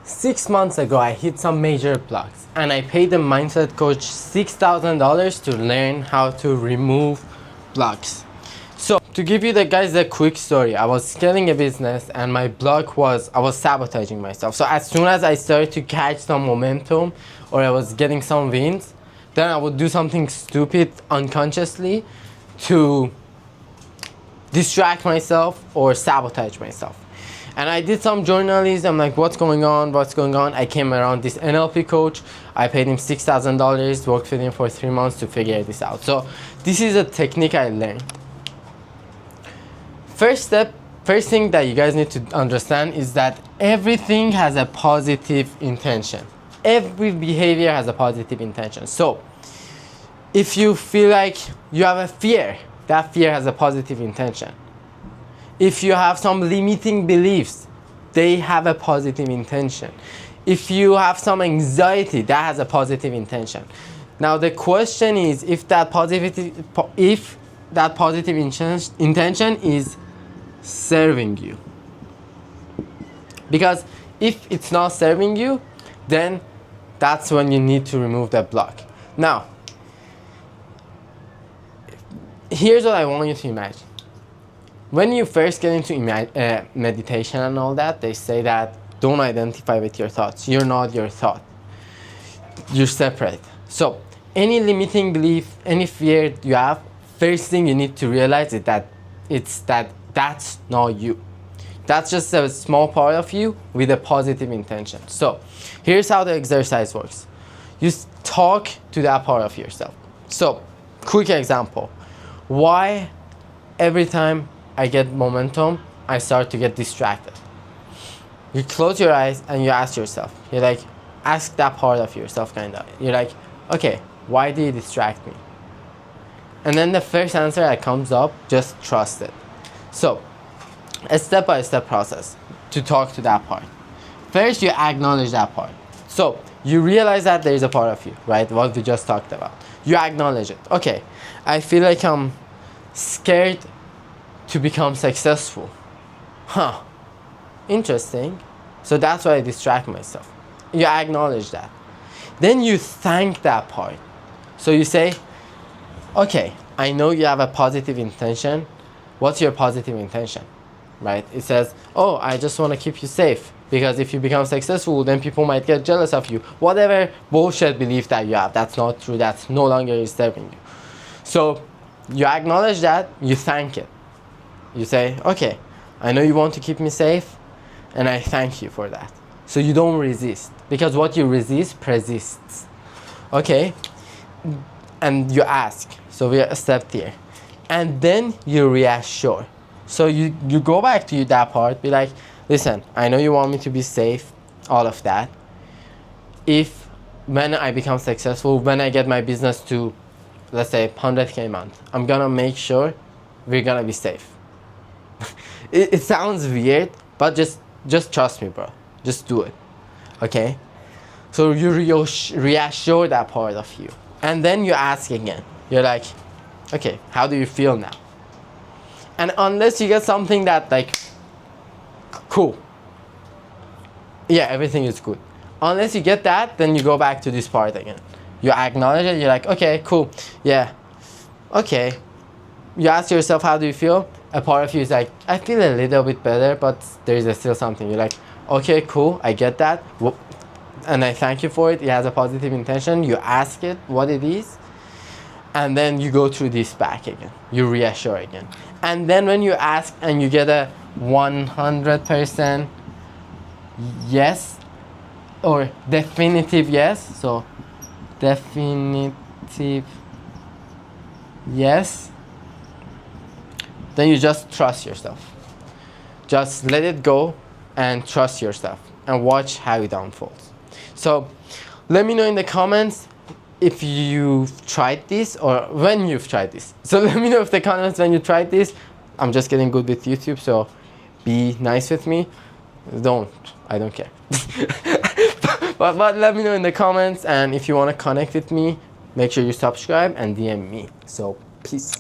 6 months ago, I hit some major blocks and I paid the mindset coach $6,000 to learn how to remove blocks. So to give you guys a quick story, I was scaling a business and my block was I was sabotaging myself. So as soon as I started to catch some momentum or I was getting some wins, then I would do something stupid unconsciously to distract myself or sabotage myself. And I did some journalism, like what's going on. I came around this NLP coach. I paid him $6,000, worked with him for 3 months to figure this out. So this is a technique I learned. First thing that you guys need to understand is that everything has a positive intention. Every behavior has a positive intention. So if you feel like you have a fear, that fear has a positive intention. If you have some limiting beliefs, they have a positive intention. If you have some anxiety, that has a positive intention. Now the question is if that positive intention is serving you. Because if it's not serving you, then that's when you need to remove that block. Now, here's what I want you to imagine. When you first get into meditation and all that, they say that don't identify with your thoughts. You're not your thought. You're separate. So any limiting belief, any fear you have, first thing you need to realize is that that's not you. That's just a small part of you with a positive intention. So here's how the exercise works. You talk to that part of yourself. So quick example. Why every time I get momentum, I start to get distracted? You close your eyes and you ask yourself. You're like, ask that part of yourself kinda. You're like, okay, why do you distract me? And then the first answer that comes up, just trust it. So, a step-by-step process to talk to that part. First, you acknowledge that part. So, you realize that there is a part of you, right? What we just talked about. You acknowledge it. Okay, I feel like I'm scared to become successful. Interesting. So that's why I distract myself. You acknowledge that. Then you thank that part. So you say, okay, I know you have a positive intention. What's your positive intention? Right? It says, oh, I just want to keep you safe. Because if you become successful, then people might get jealous of you. Whatever bullshit belief that you have, that's not true. That's no longer serving you. So you acknowledge that, you thank it. You say, okay, I know you want to keep me safe, and I thank you for that. So you don't resist, because what you resist persists. Okay? And you ask. So we are stepped here. And then you reassure. So you go back to that part, be like, listen, I know you want me to be safe, all of that. When I become successful, when I get my business to, let's say, 100K a month, I'm gonna make sure we're gonna be safe. It sounds weird, but just trust me, bro. Just do it, okay? So you reassure that part of you. And then you ask again. You're like, okay, how do you feel now? And unless you get something that like, cool. Yeah, everything is good. Unless you get that, then you go back to this part again. You acknowledge it, you're like, okay, cool, yeah, okay. You ask yourself, how do you feel? A part of you is like, I feel a little bit better, but there is still something. You're like, okay, cool, I get that. And I thank you for it. It has a positive intention. You ask it what it is. And then you go through this back again. You reassure again. And then when you ask and you get a 100% yes or definitive yes. So definitive yes. Then you just trust yourself. Just let it go and trust yourself and watch how it unfolds. So let me know in the comments if you've tried this or when you've tried this. So let me know in the comments when you tried this. I'm just getting good with YouTube, so be nice with me. I don't care. but let me know in the comments, and if you want to connect with me, make sure you subscribe and DM me. So peace.